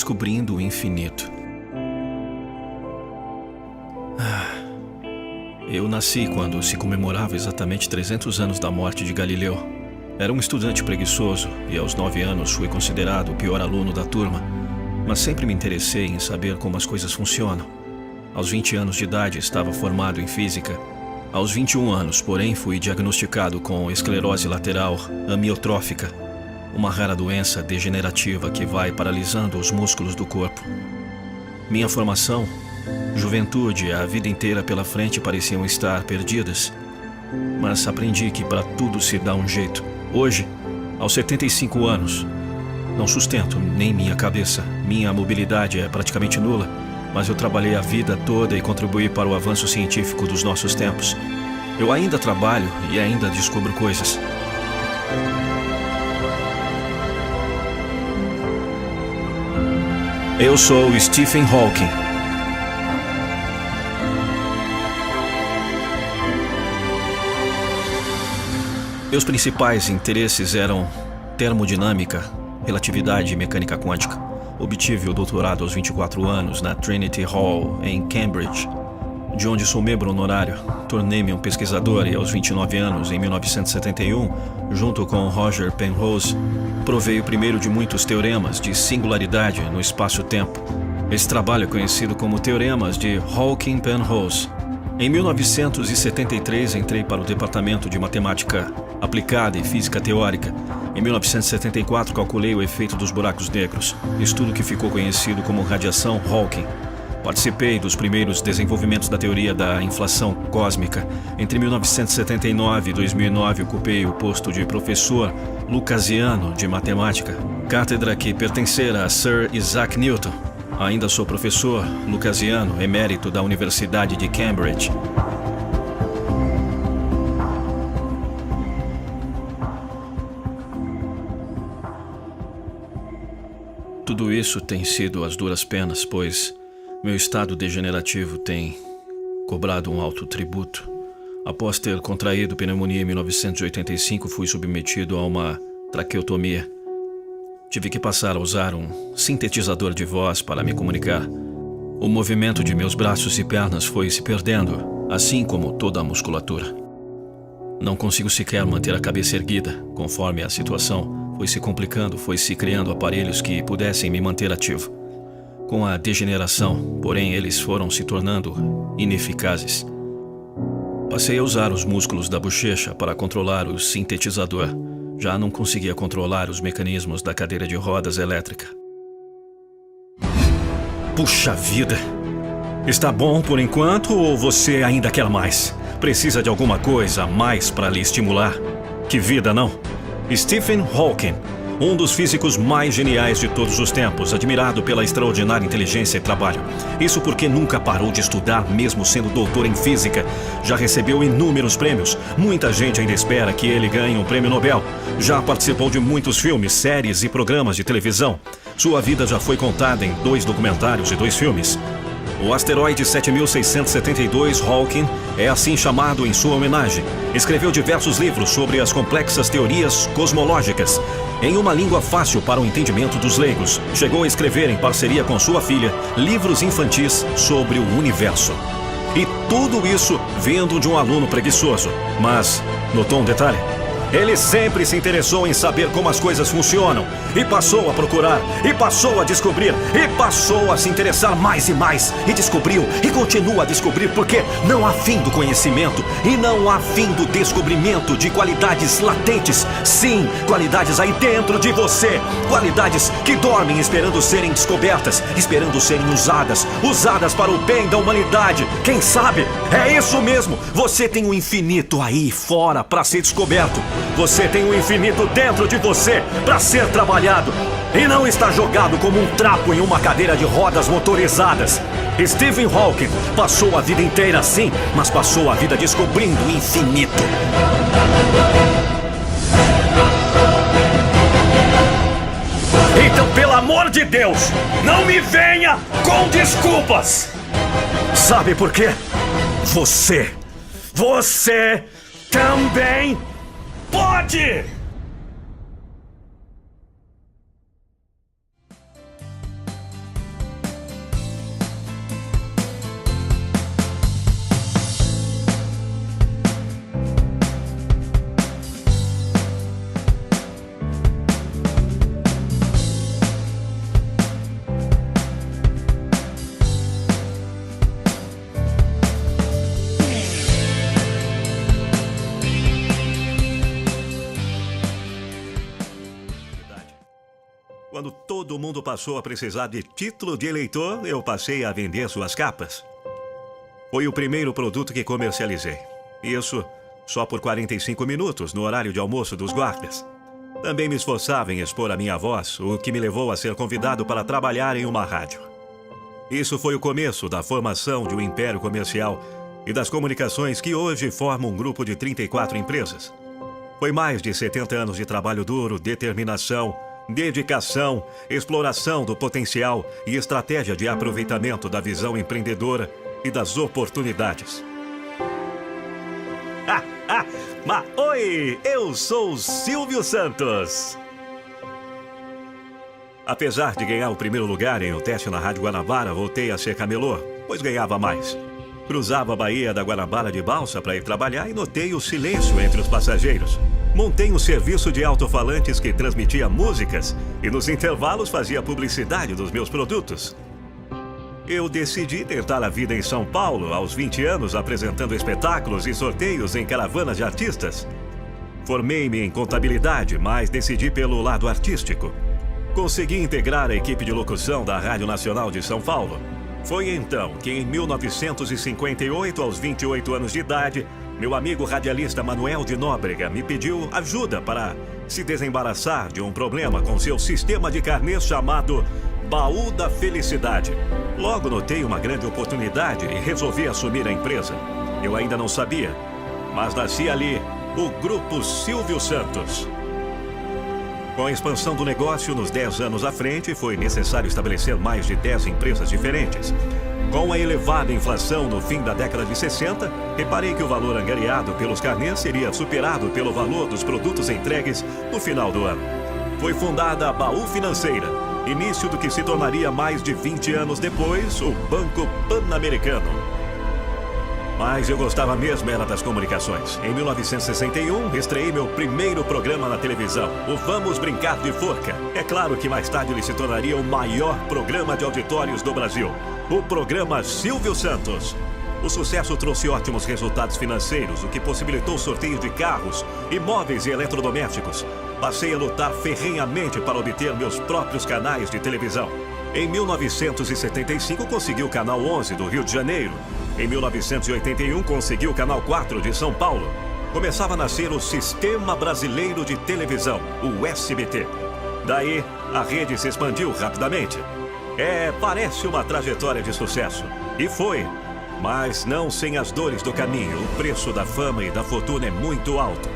descobrindo o infinito. Eu nasci quando se comemorava exatamente 300 anos da morte de Galileu. Era um estudante preguiçoso e aos 9 anos fui considerado o pior aluno da turma, mas sempre me interessei em saber como as coisas funcionam. Aos 20 anos de idade estava formado em física. Aos 21 anos, porém, fui diagnosticado com esclerose lateral amiotrófica, uma rara doença degenerativa que vai paralisando os músculos do corpo. Minha formação, juventude e a vida inteira pela frente pareciam estar perdidas, mas aprendi que para tudo se dá um jeito. Hoje, aos 75 anos, não sustento nem minha cabeça. Minha mobilidade é praticamente nula, mas eu trabalhei a vida toda e contribuí para o avanço científico dos nossos tempos. Eu ainda trabalho e ainda descubro coisas. Eu sou Stephen Hawking. Meus principais interesses eram termodinâmica, relatividade e mecânica quântica. Obtive o doutorado aos 24 anos na Trinity Hall, em Cambridge, de onde sou membro honorário. Tornei-me um pesquisador e aos 29 anos, em 1971, junto com Roger Penrose, provei o primeiro de muitos teoremas de singularidade no espaço-tempo. Esse trabalho é conhecido como Teoremas de Hawking-Penrose. Em 1973, entrei para o Departamento de Matemática Aplicada e Física Teórica. Em 1974, calculei o efeito dos buracos negros, estudo que ficou conhecido como radiação Hawking. Participei dos primeiros desenvolvimentos da teoria da inflação cósmica. Entre 1979 e 2009, ocupei o posto de professor lucasiano de matemática, cátedra que pertencera a Sir Isaac Newton. Ainda sou professor lucasiano emérito da Universidade de Cambridge. Tudo isso tem sido às duras penas, pois meu estado degenerativo tem cobrado um alto tributo. Após ter contraído pneumonia em 1985, fui submetido a uma traqueotomia. Tive que passar a usar um sintetizador de voz para me comunicar. O movimento de meus braços e pernas foi se perdendo, assim como toda a musculatura. Não consigo sequer manter a cabeça erguida. Conforme a situação foi se complicando, foi se criando aparelhos que pudessem me manter ativo. Com a degeneração, porém, eles foram se tornando ineficazes. Passei a usar os músculos da bochecha para controlar o sintetizador. Já não conseguia controlar os mecanismos da cadeira de rodas elétrica. Puxa vida! Está bom por enquanto ou você ainda quer mais? Precisa de alguma coisa a mais para lhe estimular? Que vida, não? Stephen Hawking, um dos físicos mais geniais de todos os tempos, admirado pela extraordinária inteligência e trabalho. Isso porque nunca parou de estudar, mesmo sendo doutor em física. Já recebeu inúmeros prêmios. Muita gente ainda espera que ele ganhe um prêmio Nobel. Já participou de muitos filmes, séries e programas de televisão. Sua vida já foi contada em 2 documentários e 2 filmes. O asteroide 7672 Hawking é assim chamado em sua homenagem. Escreveu diversos livros sobre as complexas teorias cosmológicas, em uma língua fácil para o entendimento dos leigos. Chegou a escrever, em parceria com sua filha, livros infantis sobre o universo. E tudo isso vindo de um aluno preguiçoso. Mas, notou um detalhe? Ele sempre se interessou em saber como as coisas funcionam. E passou a procurar, e passou a descobrir, e passou a se interessar mais e mais. E descobriu, e continua a descobrir, porque não há fim do conhecimento. E não há fim do descobrimento de qualidades latentes. Sim, qualidades aí dentro de você. Qualidades que dormem esperando serem descobertas, esperando serem usadas. Usadas para o bem da humanidade. Quem sabe? É isso mesmo. Você tem um infinito aí fora para ser descoberto. Você tem um infinito dentro de você para ser trabalhado. E não está jogado como um trapo em uma cadeira de rodas motorizadas. Stephen Hawking passou a vida inteira assim, mas passou a vida descobrindo o infinito. Então, pelo amor de Deus, não me venha com desculpas! Sabe por quê? Você também pode! todo mundo passou a precisar de título de eleitor, eu passei a vender suas capas. Foi o primeiro produto que comercializei. Isso só por 45 minutos, no horário de almoço dos guardas. Também me esforçava em expor a minha voz, o que me levou a ser convidado para trabalhar em uma rádio. Isso foi o começo da formação de um império comercial e das comunicações que hoje formam um grupo de 34 empresas. Foi mais de 70 anos de trabalho duro, determinação, dedicação, exploração do potencial e estratégia de aproveitamento da visão empreendedora e das oportunidades. Mas oi, eu sou o Silvio Santos. Apesar de ganhar o primeiro lugar em um teste na Rádio Guanabara, voltei a ser camelô, pois ganhava mais. Cruzava a Baía da Guanabara de balsa para ir trabalhar e notei o silêncio entre os passageiros. Montei um serviço de alto-falantes que transmitia músicas e nos intervalos fazia publicidade dos meus produtos. Eu decidi tentar a vida em São Paulo aos 20 anos, apresentando espetáculos e sorteios em caravanas de artistas. Formei-me em contabilidade, mas decidi pelo lado artístico. Consegui integrar a equipe de locução da Rádio Nacional de São Paulo. Foi então que, em 1958, aos 28 anos de idade, meu amigo radialista Manuel de Nóbrega me pediu ajuda para se desembaraçar de um problema com seu sistema de carnês chamado Baú da Felicidade. Logo notei uma grande oportunidade e resolvi assumir a empresa. Eu ainda não sabia, mas nascia ali o Grupo Silvio Santos. Com a expansão do negócio nos 10 anos à frente, foi necessário estabelecer mais de 10 empresas diferentes. Com a elevada inflação no fim da década de 60, reparei que o valor angariado pelos carnês seria superado pelo valor dos produtos entregues no final do ano. Foi fundada a Baú Financeira, início do que se tornaria mais de 20 anos depois o Banco Pan-Americano. Mas eu gostava mesmo era das comunicações. Em 1961, estreiei meu primeiro programa na televisão, o Vamos Brincar de Forca. É claro que mais tarde ele se tornaria o maior programa de auditórios do Brasil, o programa Silvio Santos. O sucesso trouxe ótimos resultados financeiros, o que possibilitou sorteios de carros, imóveis e eletrodomésticos. Passei a lutar ferrenhamente para obter meus próprios canais de televisão. Em 1975, consegui o Canal 11 do Rio de Janeiro. Em 1981, consegui o Canal 4 de São Paulo. Começava a nascer o Sistema Brasileiro de Televisão, o SBT. Daí, a rede se expandiu rapidamente. Parece uma trajetória de sucesso. E foi. Mas não sem as dores do caminho. O preço da fama e da fortuna é muito alto.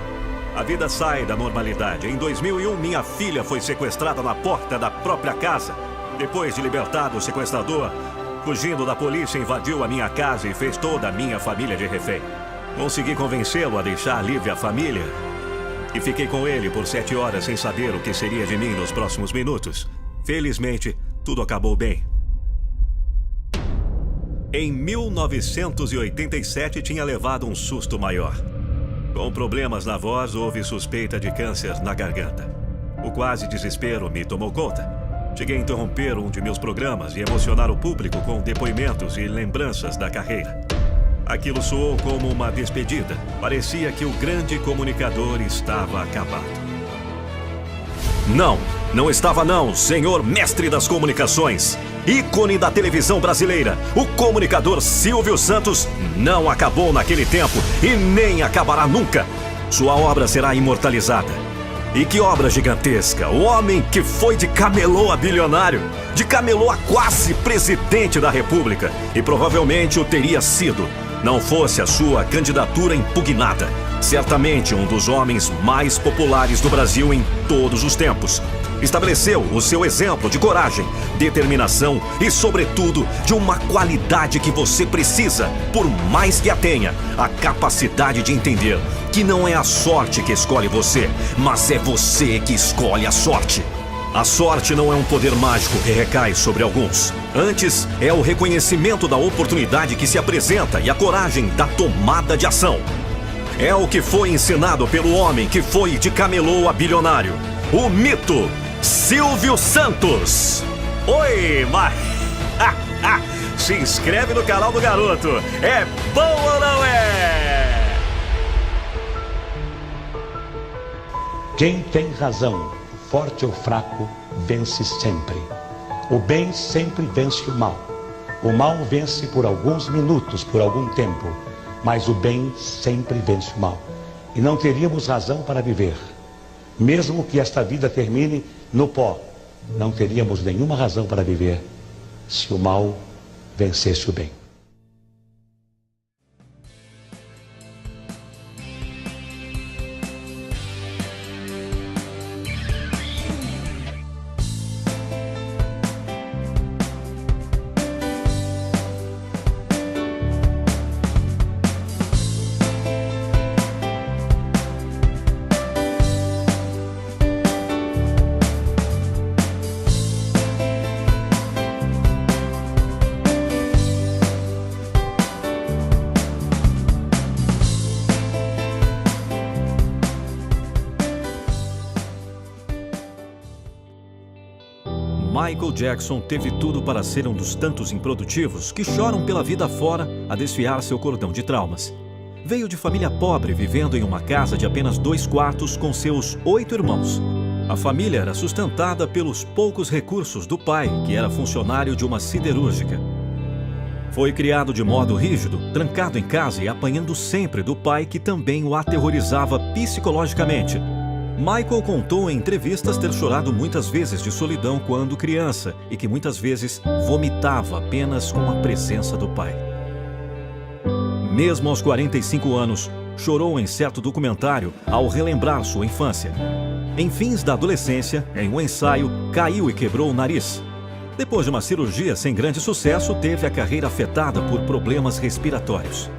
A vida sai da normalidade. Em 2001, minha filha foi sequestrada na porta da própria casa. Depois de libertado o sequestrador, fugindo da polícia, invadiu a minha casa e fez toda a minha família de refém. Consegui convencê-lo a deixar livre a família e fiquei com ele por 7 horas sem saber o que seria de mim nos próximos minutos. Felizmente, tudo acabou bem. Em 1987, tinha levado um susto maior. Com problemas na voz, houve suspeita de câncer na garganta. O quase desespero me tomou conta. Cheguei a interromper um de meus programas e emocionar o público com depoimentos e lembranças da carreira. Aquilo soou como uma despedida. Parecia que o grande comunicador estava acabado. Não estava não, senhor mestre das comunicações. Ícone da televisão brasileira, o comunicador Silvio Santos não acabou naquele tempo e nem acabará nunca. Sua obra será imortalizada. E que obra gigantesca! O homem que foi de camelô a bilionário, de camelô a quase presidente da República, e provavelmente o teria sido, não fosse a sua candidatura impugnada. Certamente um dos homens mais populares do Brasil em todos os tempos. Estabeleceu o seu exemplo de coragem, determinação e, sobretudo, de uma qualidade que você precisa, por mais que a tenha, a capacidade de entender que não é a sorte que escolhe você, mas é você que escolhe a sorte. A sorte não é um poder mágico que recai sobre alguns. Antes, é o reconhecimento da oportunidade que se apresenta e a coragem da tomada de ação. É o que foi ensinado pelo homem que foi de camelô a bilionário. O mito Silvio Santos. Oi, mas... Se inscreve no canal do garoto. É bom ou não é? Quem tem razão, forte ou fraco, vence sempre. O bem sempre vence o mal. O mal vence por alguns minutos, por algum tempo, mas o bem sempre vence o mal. E não teríamos razão para viver. Mesmo que esta vida termine no pó, não teríamos nenhuma razão para viver se o mal vencesse o bem. Michael Jackson teve tudo para ser um dos tantos improdutivos que choram pela vida fora a desfiar seu cordão de traumas. Veio de família pobre, vivendo em uma casa de apenas 2 quartos com seus 8 irmãos. A família era sustentada pelos poucos recursos do pai, que era funcionário de uma siderúrgica. Foi criado de modo rígido, trancado em casa e apanhando sempre do pai, que também o aterrorizava psicologicamente. Michael contou em entrevistas ter chorado muitas vezes de solidão quando criança e que muitas vezes vomitava apenas com a presença do pai. Mesmo aos 45 anos, chorou em certo documentário ao relembrar sua infância. Em fins da adolescência, em um ensaio, caiu e quebrou o nariz. Depois de uma cirurgia sem grande sucesso, teve a carreira afetada por problemas respiratórios.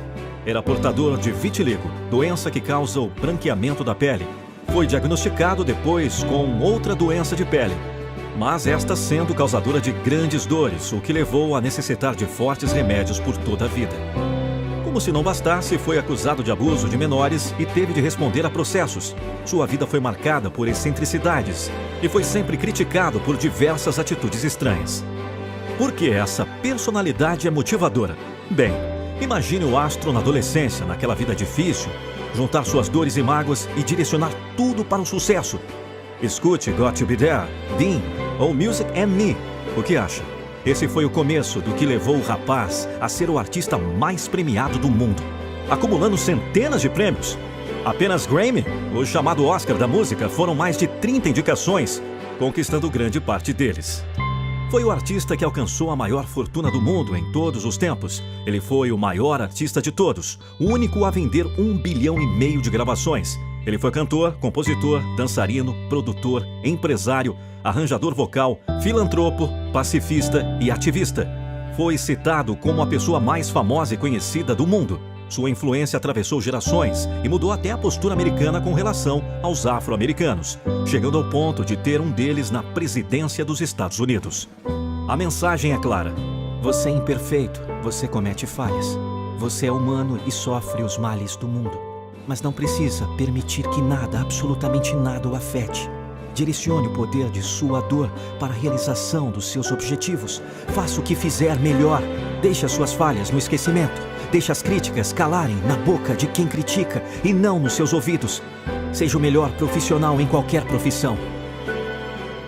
Era portador de vitiligo, doença que causa o branqueamento da pele. Foi diagnosticado depois com outra doença de pele, mas esta sendo causadora de grandes dores, o que levou a necessitar de fortes remédios por toda a vida. Como se não bastasse, foi acusado de abuso de menores e teve de responder a processos. Sua vida foi marcada por excentricidades e foi sempre criticado por diversas atitudes estranhas. Por que essa personalidade é motivadora? Bem, imagine o astro na adolescência, naquela vida difícil, juntar suas dores e mágoas e direcionar tudo para o sucesso. Escute Got to Be There, Dean ou Music and Me. O que acha? Esse foi o começo do que levou o rapaz a ser o artista mais premiado do mundo, acumulando centenas de prêmios. Apenas Grammy, o chamado Oscar da música, foram mais de 30 indicações, conquistando grande parte deles. Foi o artista que alcançou a maior fortuna do mundo em todos os tempos. Ele foi o maior artista de todos, o único a vender 1,5 bilhão de gravações. Ele foi cantor, compositor, dançarino, produtor, empresário, arranjador vocal, filantropo, pacifista e ativista. Foi citado como a pessoa mais famosa e conhecida do mundo. Sua influência atravessou gerações e mudou até a postura americana com relação aos afro-americanos, chegando ao ponto de ter um deles na presidência dos Estados Unidos. A mensagem é clara: você é imperfeito, você comete falhas. Você é humano e sofre os males do mundo. Mas não precisa permitir que nada, absolutamente nada, o afete. Direcione o poder de sua dor para a realização dos seus objetivos. Faça o que fizer melhor. Deixe as suas falhas no esquecimento. Deixe as críticas calarem na boca de quem critica e não nos seus ouvidos. Seja o melhor profissional em qualquer profissão.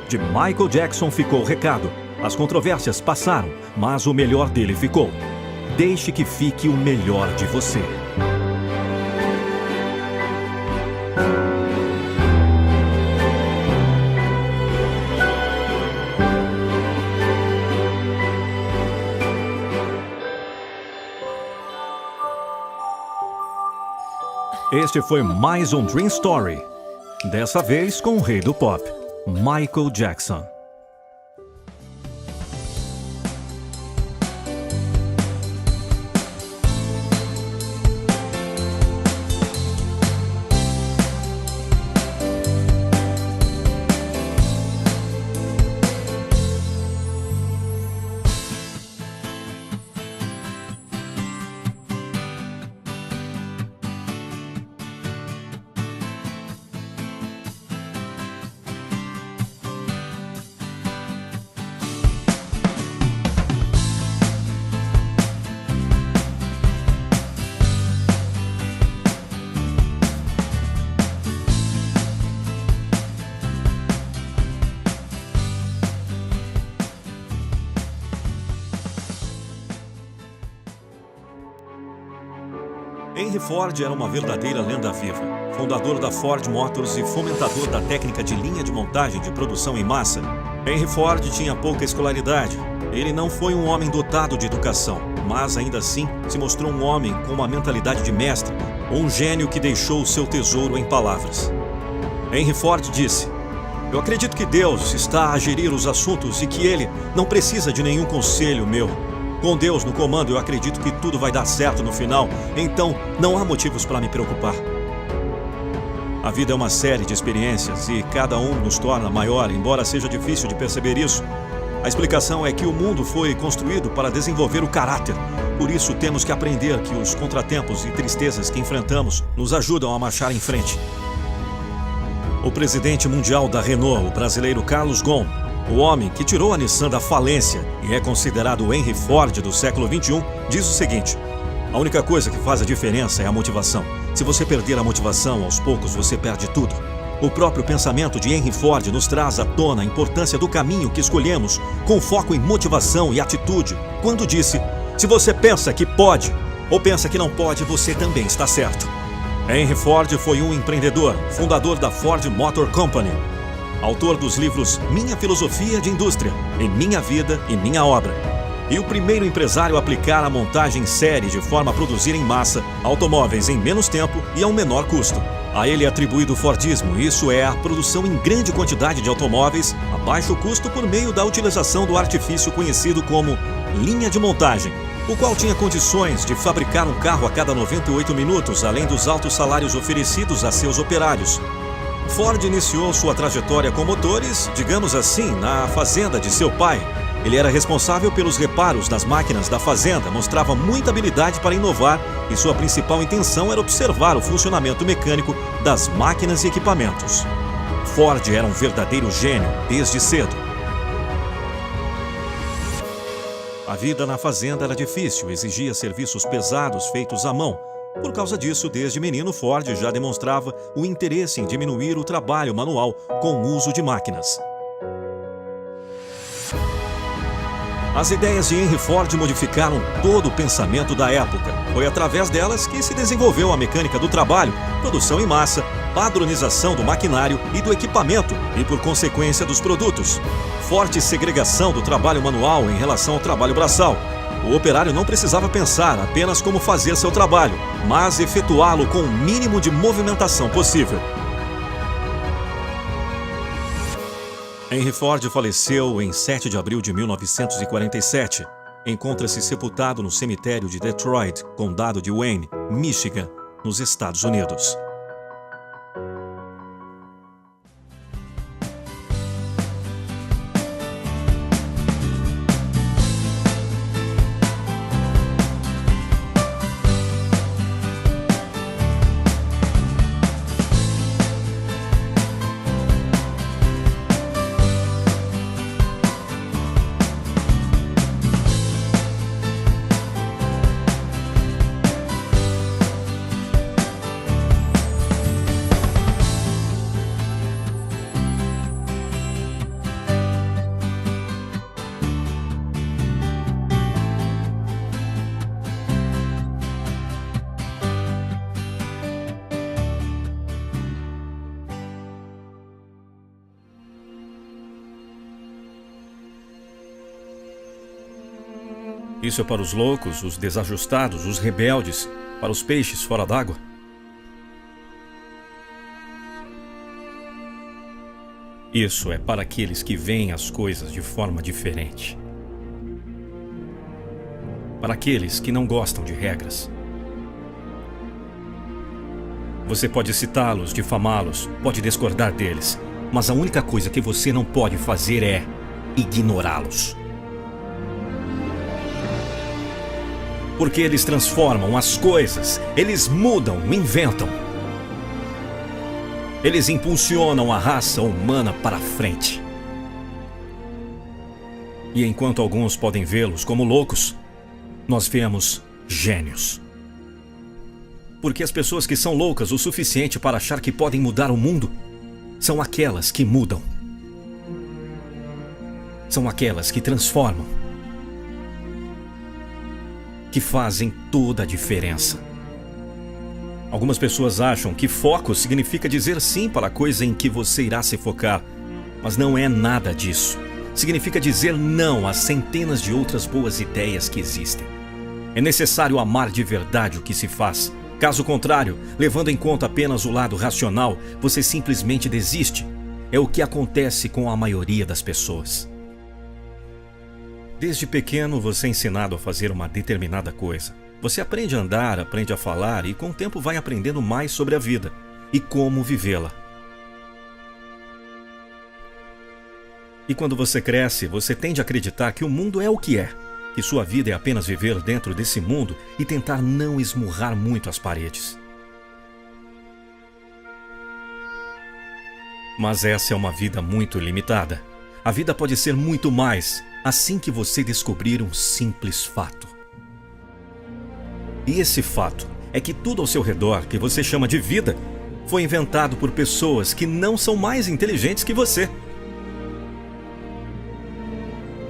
De Michael Jackson ficou o recado. As controvérsias passaram, mas o melhor dele ficou. Deixe que fique o melhor de você. Este foi mais um Dream Story, dessa vez com o rei do pop, Michael Jackson. Henry Ford era uma verdadeira lenda viva. Fundador da Ford Motors e fomentador da técnica de linha de montagem de produção em massa, Henry Ford tinha pouca escolaridade. Ele não foi um homem dotado de educação, mas ainda assim se mostrou um homem com uma mentalidade de mestre, um gênio que deixou o seu tesouro em palavras. Henry Ford disse: "Eu acredito que Deus está a gerir os assuntos e que Ele não precisa de nenhum conselho meu. Com Deus no comando, eu acredito que tudo vai dar certo no final, então não há motivos para me preocupar." A vida é uma série de experiências e cada um nos torna maior, embora seja difícil de perceber isso. A explicação é que o mundo foi construído para desenvolver o caráter. Por isso, temos que aprender que os contratempos e tristezas que enfrentamos nos ajudam a marchar em frente. O presidente mundial da Renault, o brasileiro Carlos Ghosn, o homem que tirou a Nissan da falência e é considerado o Henry Ford do século XXI, diz o seguinte: "A única coisa que faz a diferença é a motivação. Se você perder a motivação, aos poucos você perde tudo." O próprio pensamento de Henry Ford nos traz à tona a importância do caminho que escolhemos, com foco em motivação e atitude, quando disse: "Se você pensa que pode ou pensa que não pode, você também está certo." Henry Ford foi um empreendedor, fundador da Ford Motor Company, autor dos livros Minha Filosofia de Indústria e Minha Vida e Minha Obra, e o primeiro empresário a aplicar a montagem em série de forma a produzir em massa automóveis em menos tempo e a um menor custo. A ele é atribuído o Fordismo, isso é, a produção em grande quantidade de automóveis a baixo custo por meio da utilização do artifício conhecido como linha de montagem, o qual tinha condições de fabricar um carro a cada 98 minutos, além dos altos salários oferecidos a seus operários. Ford iniciou sua trajetória com motores, digamos assim, na fazenda de seu pai. Ele era responsável pelos reparos das máquinas da fazenda, mostrava muita habilidade para inovar e sua principal intenção era observar o funcionamento mecânico das máquinas e equipamentos. Ford era um verdadeiro gênio desde cedo. A vida na fazenda era difícil, exigia serviços pesados feitos à mão. Por causa disso, desde menino, Ford já demonstrava o interesse em diminuir o trabalho manual com o uso de máquinas. As ideias de Henry Ford modificaram todo o pensamento da época. Foi através delas que se desenvolveu a mecânica do trabalho, produção em massa, padronização do maquinário e do equipamento e, por consequência, dos produtos. Forte segregação do trabalho manual em relação ao trabalho braçal. O operário não precisava pensar apenas como fazer seu trabalho, mas efetuá-lo com o mínimo de movimentação possível. Henry Ford faleceu em 7 de abril de 1947. Encontra-se sepultado no cemitério de Detroit, condado de Wayne, Michigan, nos Estados Unidos. Isso é para os loucos, os desajustados, os rebeldes, para os peixes fora d'água. Isso é para aqueles que veem as coisas de forma diferente. Para aqueles que não gostam de regras. Você pode citá-los, difamá-los, pode discordar deles, mas a única coisa que você não pode fazer é ignorá-los. Porque eles transformam as coisas, eles mudam, inventam. Eles impulsionam a raça humana para frente. E enquanto alguns podem vê-los como loucos, nós vemos gênios. Porque as pessoas que são loucas o suficiente para achar que podem mudar o mundo são aquelas que mudam. São aquelas que transformam. Que fazem toda a diferença. Algumas pessoas acham que foco significa dizer sim para a coisa em que você irá se focar, mas não é nada disso. Significa dizer não a centenas de outras boas ideias que existem. É necessário amar de verdade o que se faz. Caso contrário, levando em conta apenas o lado racional, você simplesmente desiste. É o que acontece com a maioria das pessoas. Desde pequeno você é ensinado a fazer uma determinada coisa. Você aprende a andar, aprende a falar e com o tempo vai aprendendo mais sobre a vida e como vivê-la. E quando você cresce, você tende a acreditar que o mundo é o que é, que sua vida é apenas viver dentro desse mundo e tentar não esmurrar muito as paredes. Mas essa é uma vida muito limitada. A vida pode ser muito mais assim que você descobrir um simples fato. E esse fato é que tudo ao seu redor, que você chama de vida, foi inventado por pessoas que não são mais inteligentes que você.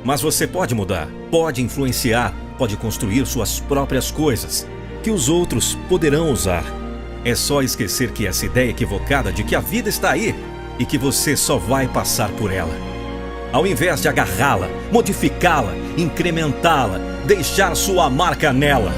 Mas você pode mudar, pode influenciar, pode construir suas próprias coisas, que os outros poderão usar. É só esquecer que essa ideia equivocada de que a vida está aí e que você só vai passar por ela. Ao invés de agarrá-la, modificá-la, incrementá-la, deixar sua marca nela.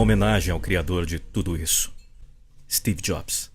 Uma homenagem ao criador de tudo isso, Steve Jobs.